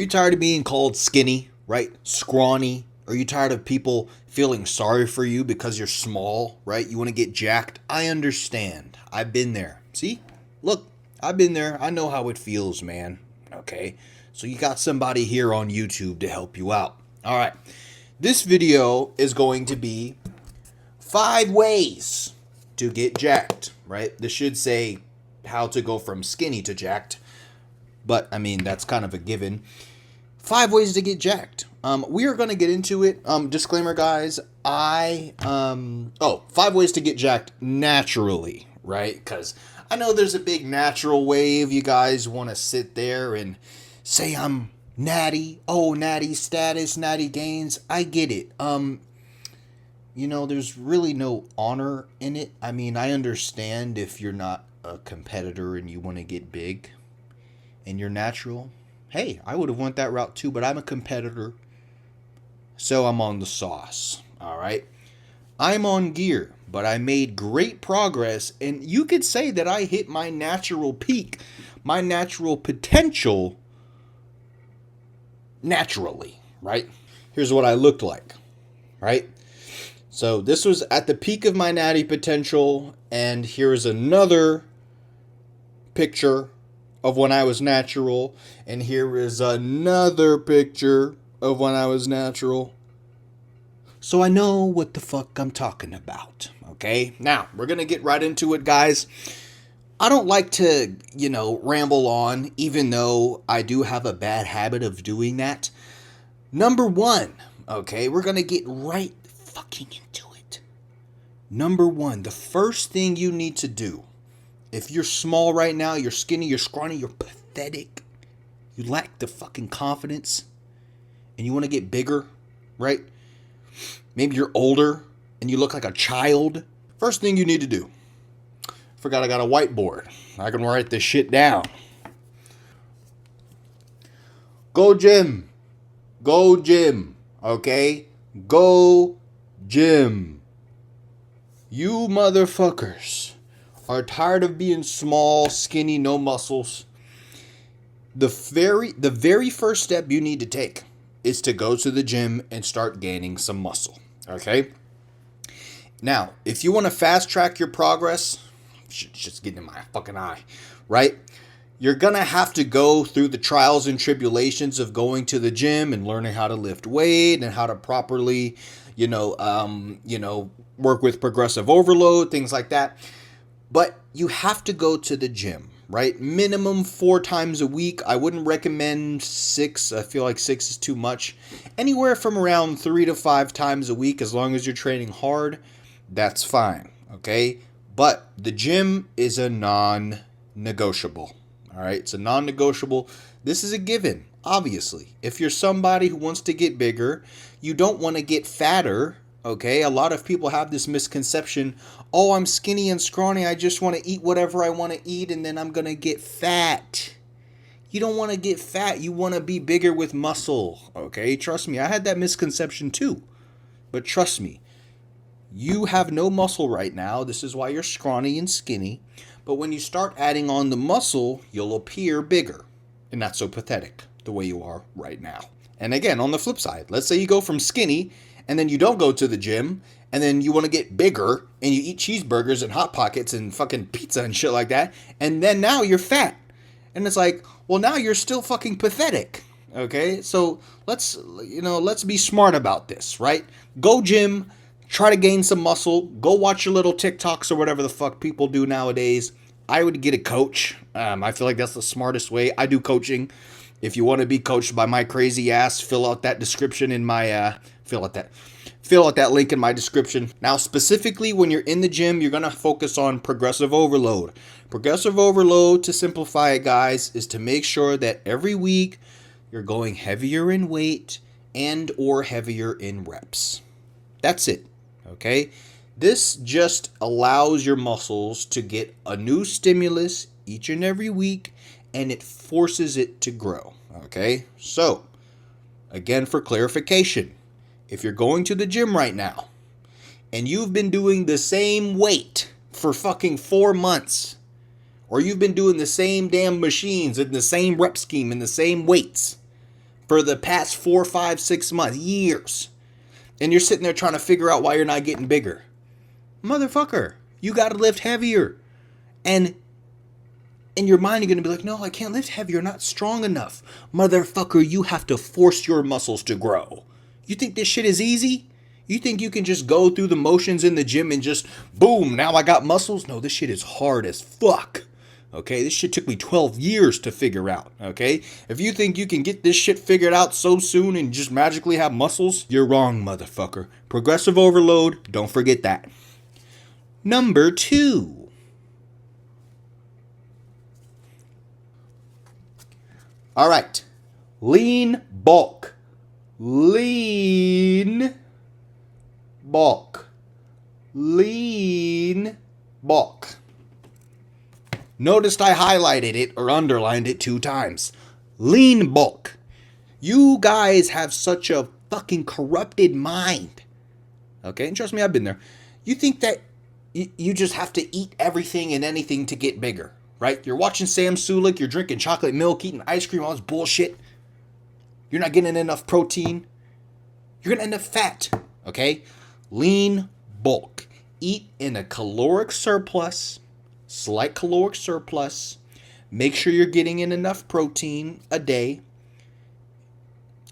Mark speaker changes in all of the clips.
Speaker 1: you tired of being called skinny, right? Scrawny? Are you tired of people feeling sorry for you because you're small, right? You want to get jacked? I understand. I've been there. See? Look, I've been there. I know how it feels, man. Okay? So you got somebody here on YouTube to help you out. All right. This video is going to be 5 ways to get jacked, right? This should say how to go from skinny to jacked, but I mean, that's kind of a given. 5 ways to get jacked. We are going to get into it. Disclaimer, guys. 5 ways to get jacked naturally, right? Because I know there's a big natural wave. You guys want to sit there and say I'm natty. Oh, natty status, natty gains. I get it. There's really no honor in it. I mean, I understand if you're not a competitor and you want to get big and you're natural. Hey, I would have went that route too, but I'm a competitor, so I'm on the sauce. All right. I'm on gear, but I made great progress, and you could say that I hit my natural peak, my natural potential naturally, right? Here's what I looked like, right? So this was at the peak of my natty potential, and here's another picture of when I was natural, and here is another picture of when I was natural. So I know what the fuck I'm talking about, okay? Now, we're going to get right into it, guys. I don't like to, ramble on, even though I do have a bad habit of doing that. Number 1, okay, we're going to get right fucking into it. Number 1, the first thing you need to do, if you're small right now, you're skinny, you're scrawny, you're pathetic, you lack the fucking confidence, and you want to get bigger, right? Maybe you're older and you look like a child. First thing you need to do. Forgot I got a whiteboard. I can write this shit down. Go gym. Go gym. Okay? Go gym. You motherfuckers are tired of being small, skinny, no muscles. The very first step you need to take is to go to the gym and start gaining some muscle. Okay? Now, if you want to fast track your progress, shit's just getting in my fucking eye, right? You're going to have to go through the trials and tribulations of going to the gym and learning how to lift weight and how to properly, work with progressive overload, things like that. But you have to go to the gym, right? Minimum 4 times a week. I wouldn't recommend 6. I feel like 6 is too much. Anywhere from around 3 to 5 times a week, as long as you're training hard, that's fine, okay? But the gym is a non-negotiable, all right? It's a non-negotiable. This is a given, obviously. If you're somebody who wants to get bigger, you don't want to get fatter, okay? A lot of people have this misconception, oh, I'm skinny and scrawny, I just want to eat whatever I want to eat and then I'm going to get fat. You don't want to get fat, you want to be bigger with muscle, okay? Trust me, I had that misconception too. But trust me, you have no muscle right now. This is why you're scrawny and skinny. But when you start adding on the muscle, you'll appear bigger and not so pathetic the way you are right now. And again, on the flip side, let's say you go from skinny and then you don't go to the gym, and then you want to get bigger, and you eat cheeseburgers and Hot Pockets and fucking pizza and shit like that, and then now you're fat. And it's like, well, now you're still fucking pathetic, okay? So let's be smart about this, right? Go gym, try to gain some muscle, go watch your little TikToks or whatever the fuck people do nowadays. I would get a coach. I feel like that's the smartest way. I do coaching. If you want to be coached by my crazy ass, fill out that description in my, fill out that link in my description. Now, specifically when you're in the gym, you're going to focus on progressive overload. Progressive overload, to simplify it, guys, is to make sure that every week you're going heavier in weight and or heavier in reps. That's it, okay? This just allows your muscles to get a new stimulus each and every week, and it forces it to grow, okay? So, again, for clarification, if you're going to the gym right now and you've been doing the same weight for fucking 4 months, or you've been doing the same damn machines in the same rep scheme and the same weights for the past 4, 5, 6 months, years. And you're sitting there trying to figure out why you're not getting bigger. Motherfucker, you got to lift heavier. And in your mind, you're going to be like, no, I can't lift heavy. You're not strong enough. Motherfucker, you have to force your muscles to grow. You think this shit is easy? You think you can just go through the motions in the gym and just, boom, now I got muscles? No, this shit is hard as fuck. Okay, this shit took me 12 years to figure out, okay? If you think you can get this shit figured out so soon and just magically have muscles, you're wrong, motherfucker. Progressive overload, don't forget that. Number 2. All right, lean bulk. Lean bulk. Lean bulk. Noticed I highlighted it or underlined it 2 times. Lean bulk. You guys have such a fucking corrupted mind. Okay, and trust me, I've been there. You think that you just have to eat everything and anything to get bigger, right? You're watching Sam Sulek, you're drinking chocolate milk, eating ice cream, all this bullshit. You're not getting enough protein. You're going to end up fat, okay? Lean bulk. Eat in a caloric surplus. Slight caloric surplus. Make sure you're getting in enough protein a day.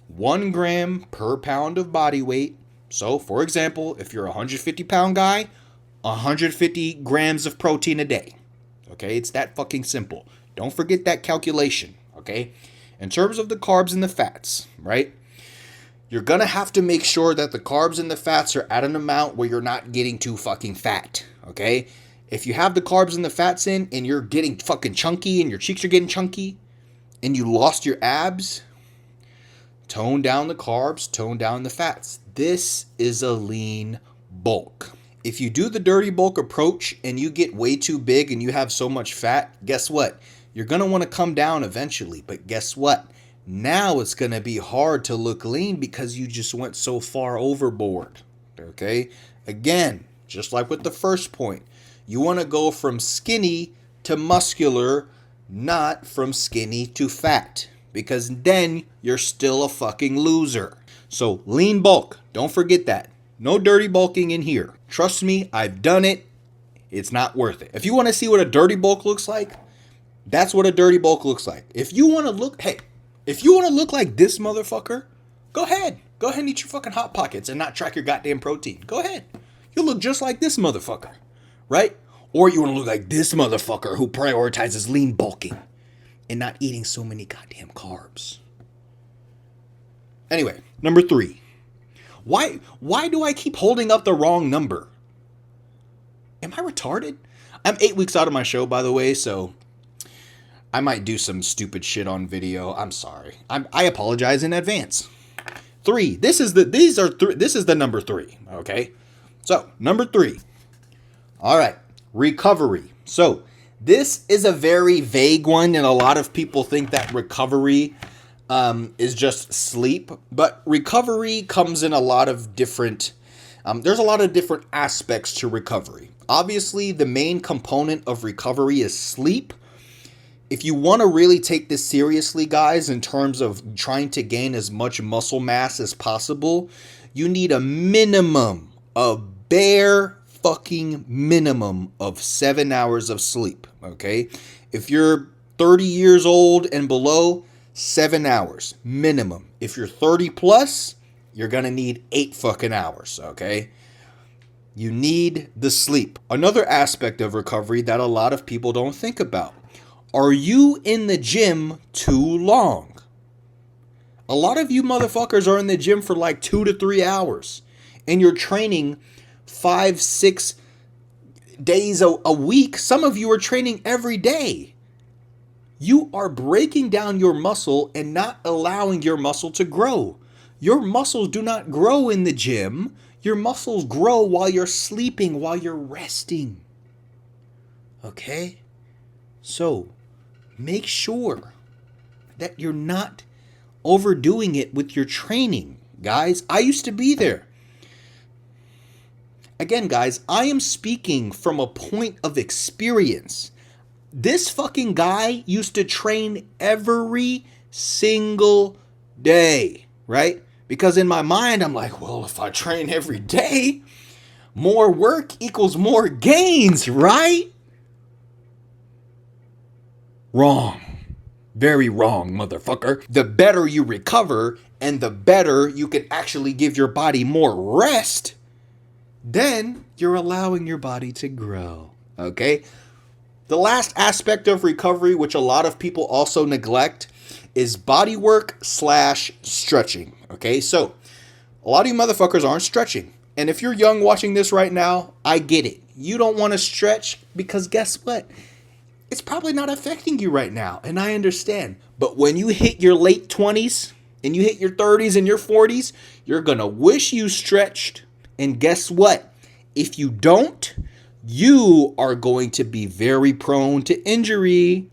Speaker 1: 1 gram per pound of body weight. So, for example, if you're a 150-pound guy, 150 grams of protein a day. Okay, it's that fucking simple. Don't forget that calculation, okay? In terms of the carbs and the fats, right? You're going to have to make sure that the carbs and the fats are at an amount where you're not getting too fucking fat, okay? If you have the carbs and the fats in and you're getting fucking chunky and your cheeks are getting chunky and you lost your abs, tone down the carbs, tone down the fats. This is a lean bulk. If you do the dirty bulk approach and you get way too big and you have so much fat, guess what? You're going to want to come down eventually, but guess what? Now it's going to be hard to look lean because you just went so far overboard, okay? Again, just like with the first point, you want to go from skinny to muscular, not from skinny to fat, because then you're still a fucking loser. So lean bulk, don't forget that. No dirty bulking in here. Trust me, I've done it. It's not worth it. If you want to see what a dirty bulk looks like, that's what a dirty bulk looks like. If you want to look, hey, if you want to look like this motherfucker, go ahead. Go ahead and eat your fucking Hot Pockets and not track your goddamn protein. Go ahead. You'll look just like this motherfucker, right? Or you want to look like this motherfucker who prioritizes lean bulking and not eating so many goddamn carbs. Anyway, number 3. Why do I keep holding up the wrong number? Am I retarded? I'm 8 weeks out of my show, by the way, so I might do some stupid shit on video. I'm sorry. I apologize in advance. 3. This is the number 3, okay? So, number 3. All right, recovery. So, this is a very vague one, and a lot of people think that recovery is just sleep, but recovery comes in a lot of different, there's a lot of different aspects to recovery. Obviously, the main component of recovery is sleep. If you want to really take this seriously, guys, in terms of trying to gain as much muscle mass as possible, you need a minimum, a bare fucking minimum of 7 hours of sleep, okay? If you're 30 years old and below, 7 hours minimum. If you're 30 plus, you're going to need 8 fucking hours, okay? You need the sleep. Another aspect of recovery that a lot of people don't think about. Are you in the gym too long? A lot of you motherfuckers are in the gym for like 2 to 3 hours. And you're training 5, 6 days a week. Some of you are training every day. You are breaking down your muscle and not allowing your muscle to grow. Your muscles do not grow in the gym. Your muscles grow while you're sleeping, while you're resting. Okay? So, make sure that you're not overdoing it with your training, guys. I used to be there. Again, guys, I am speaking from a point of experience. This fucking guy used to train every single day, right? Because in my mind, I'm like, well, if I train every day, more work equals more gains, right? Wrong. Very wrong, motherfucker. The better you recover and the better you can actually give your body more rest, then you're allowing your body to grow, okay? The last aspect of recovery, which a lot of people also neglect, is body work / stretching, okay? So, a lot of you motherfuckers aren't stretching. And if you're young watching this right now, I get it. You don't want to stretch because guess what? It's probably not affecting you right now, and I understand. But when you hit your late 20s and you hit your 30s and your 40s, you're going to wish you stretched. And guess what? If you don't, you are going to be very prone to injury.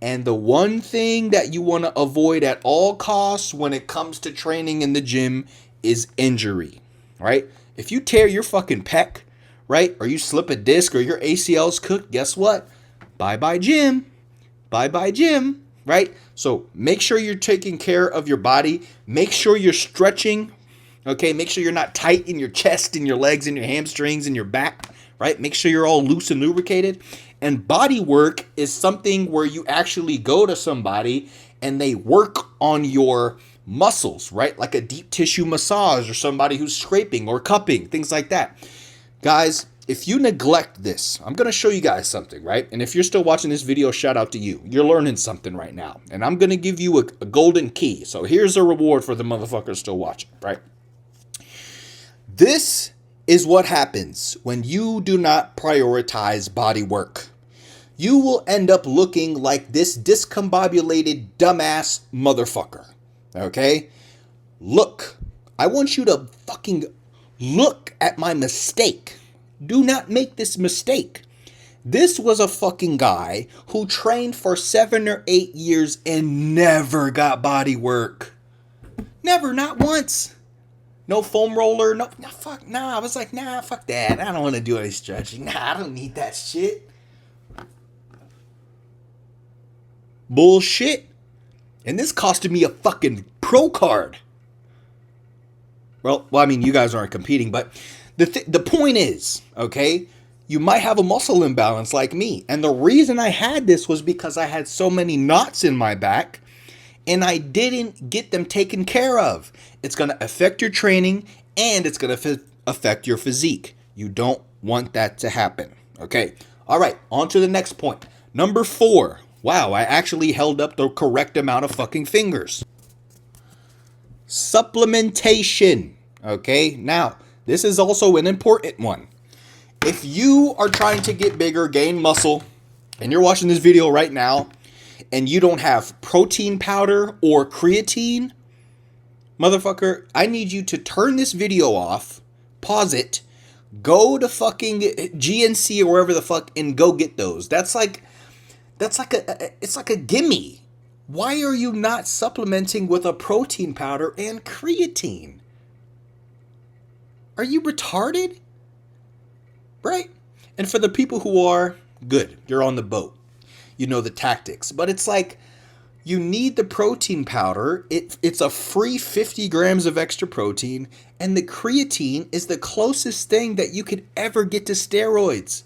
Speaker 1: And the one thing that you want to avoid at all costs when it comes to training in the gym is injury, right? If you tear your fucking pec, right, or you slip a disc or your ACL's cooked, guess what? Bye-bye gym. Bye-bye gym, right? So make sure you're taking care of your body. Make sure you're stretching, okay? Make sure you're not tight in your chest and your legs and your hamstrings and your back, right? Make sure you're all loose and lubricated. And body work is something where you actually go to somebody and they work on your muscles, right? Like a deep tissue massage or somebody who's scraping or cupping, things like that. Guys, if you neglect this, I'm going to show you guys something, right? And if you're still watching this video, shout out to you. You're learning something right now. And I'm going to give you a golden key. So here's a reward for the motherfuckers still watching, right? This is what happens when you do not prioritize body work. You will end up looking like this discombobulated dumbass motherfucker. Okay? Look. I want you to fucking look at my mistake. Do not make this mistake. This was a fucking guy who trained for 7 or 8 years and never got body work. Never, not once. No foam roller, no, fuck, nah. I was like, nah, fuck that. I don't want to do any stretching. Nah, I don't need that shit. Bullshit. And this costed me a fucking pro card. Well, I mean, you guys aren't competing, but the point is, okay, you might have a muscle imbalance like me. And the reason I had this was because I had so many knots in my back and I didn't get them taken care of. It's going to affect your training and it's going to affect your physique. You don't want that to happen. Okay. All right. On to the next point. Number 4. Wow, I actually held up the correct amount of fucking fingers. Supplementation. Okay. Now, this is also an important one. If you are trying to get bigger, gain muscle, and you're watching this video right now, and you don't have protein powder or creatine, motherfucker, I need you to turn this video off, pause it, go to fucking GNC or wherever the fuck and go get those. It's like a gimme. Why are you not supplementing with a protein powder and creatine? Are you retarded? Right? And for the people who are, good, you're on the boat. You know the tactics. But it's like, you need the protein powder. It's a free 50 grams of extra protein. And the creatine is the closest thing that you could ever get to steroids.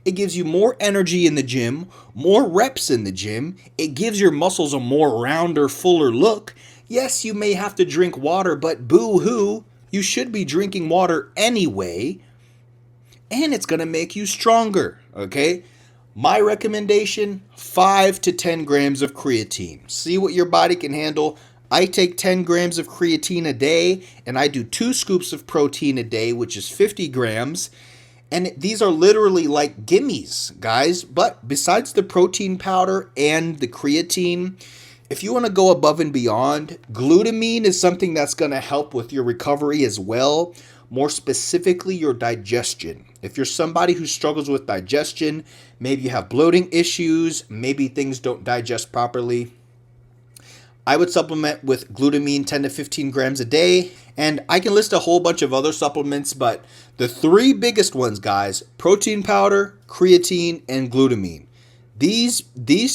Speaker 1: It gives you more energy in the gym, more reps in the gym. It gives your muscles a more rounder, fuller look. Yes, you may have to drink water, but boo-hoo, you should be drinking water anyway. And it's going to make you stronger, okay? My recommendation, 5 to 10 grams of creatine. See what your body can handle. I take 10 grams of creatine a day, and I do 2 scoops of protein a day, which is 50 grams. And these are literally like gimmies, guys. But besides the protein powder and the creatine, if you want to go above and beyond, glutamine is something that's going to help with your recovery as well. More specifically, your digestion. If you're somebody who struggles with digestion, maybe you have bloating issues, maybe things don't digest properly, I would supplement with glutamine 10 to 15 grams a day. And I can list a whole bunch of other supplements, but the 3 biggest ones, guys, protein powder, creatine, and glutamine. These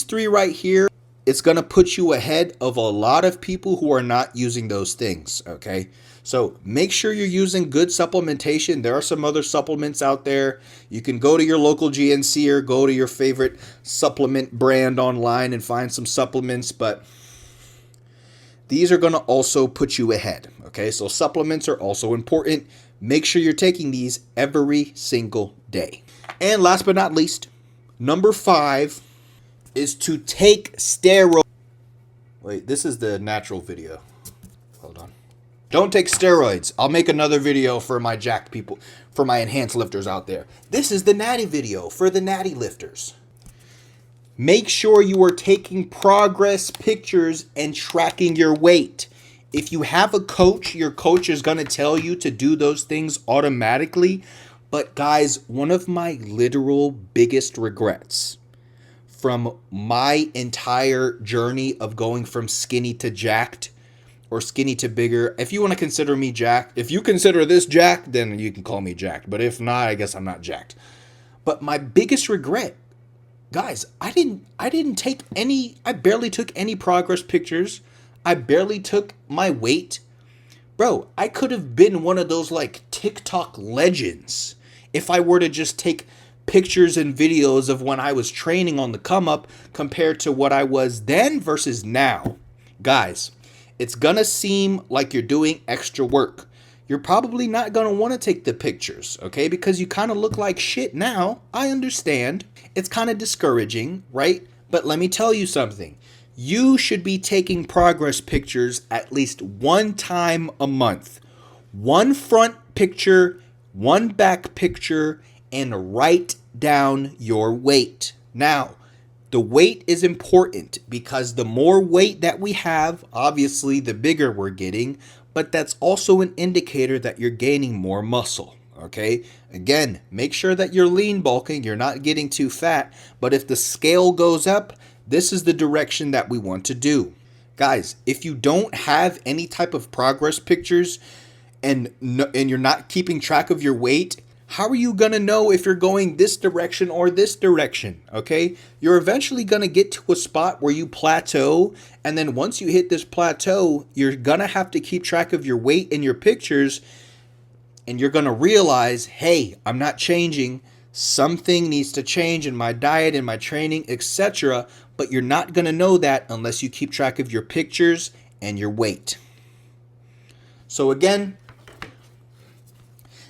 Speaker 1: 3 right here, it's going to put you ahead of a lot of people who are not using those things, okay? So make sure you're using good supplementation. There are some other supplements out there. You can go to your local GNC or go to your favorite supplement brand online and find some supplements, but these are going to also put you ahead, okay? So supplements are also important. Make sure you're taking these every single day. And last but not least, number 5 is to take steroids. Wait, this is the natural video. Hold on. Don't take steroids. I'll make another video for my jacked people, for my enhanced lifters out there. This is the natty video for the natty lifters. Make sure you are taking progress pictures and tracking your weight. If you have a coach, your coach is going to tell you to do those things automatically. But guys, one of my literal biggest regrets from my entire journey of going from skinny to jacked, or skinny to bigger. If you want to consider me jacked, if you consider this jacked, then you can call me jacked. But if not, I guess I'm not jacked. But my biggest regret, guys, I barely took any progress pictures. I barely took my weight. Bro, I could have been one of those like TikTok legends if I were to just take pictures and videos of when I was training on the come up compared to what I was then versus now. Guys, it's gonna seem like you're doing extra work. You're probably not gonna want to take the pictures, okay? Because you kind of look like shit now. I understand. It's kind of discouraging, right? But let me tell you something. You should be taking progress pictures at least one time a month. One front picture, one back picture, and write down your weight. Now, the weight is important because the more weight that we have, obviously the bigger we're getting, but that's also an indicator that you're gaining more muscle, okay? Again, make sure that you're lean bulking, you're not getting too fat, but if the scale goes up, this is the direction that we want to do. Guys, if you don't have any type of progress pictures and you're not keeping track of your weight, how are you going to know if you're going this direction or this direction, okay? You're eventually going to get to a spot where you plateau, and then once you hit this plateau, you're going to have to keep track of your weight in your pictures, and you're going to realize, hey, I'm not changing. Something needs to change in my diet, in my training, etc., but you're not going to know that unless you keep track of your pictures and your weight. So again,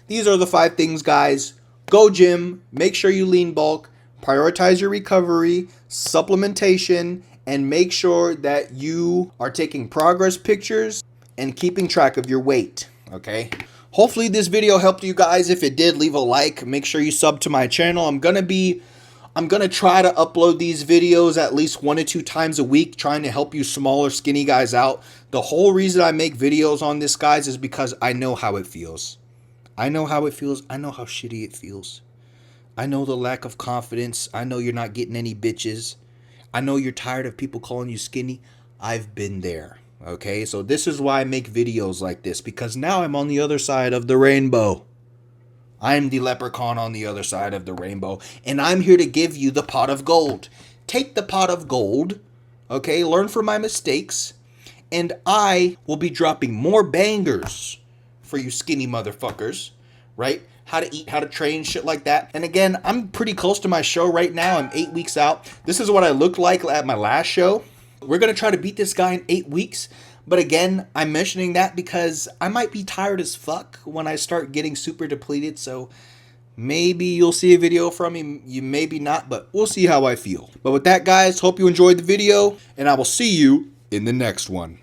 Speaker 1: these are the 5 things, guys. Go gym, make sure you lean bulk, prioritize your recovery, supplementation, and make sure that you are taking progress pictures and keeping track of your weight, okay? Hopefully this video helped you guys. If it did, leave a like. Make sure you sub to my channel. I'm gonna try to upload these videos at least 1 to 2 times a week, trying to help you smaller, skinny guys out. The whole reason I make videos on this, guys, is because I know how it feels. I know how it feels. I know how shitty it feels. I know the lack of confidence. I know you're not getting any bitches. I know you're tired of people calling you skinny. I've been there, okay? So this is why I make videos like this, because now I'm on the other side of the rainbow. I'm the leprechaun on the other side of the rainbow, and I'm here to give you the pot of gold. Take the pot of gold, okay? Learn from my mistakes, and I will be dropping more bangers for you skinny motherfuckers, right? How to eat, how to train, shit like that. And again, I'm pretty close to my show right now. I'm 8 weeks out. This is what I looked like at my last show. We're going to try to beat this guy in 8 weeks. But again, I'm mentioning that because I might be tired as fuck when I start getting super depleted. So maybe you'll see a video from me. You maybe not, but we'll see how I feel. But with that, guys, hope you enjoyed the video, and I will see you in the next one.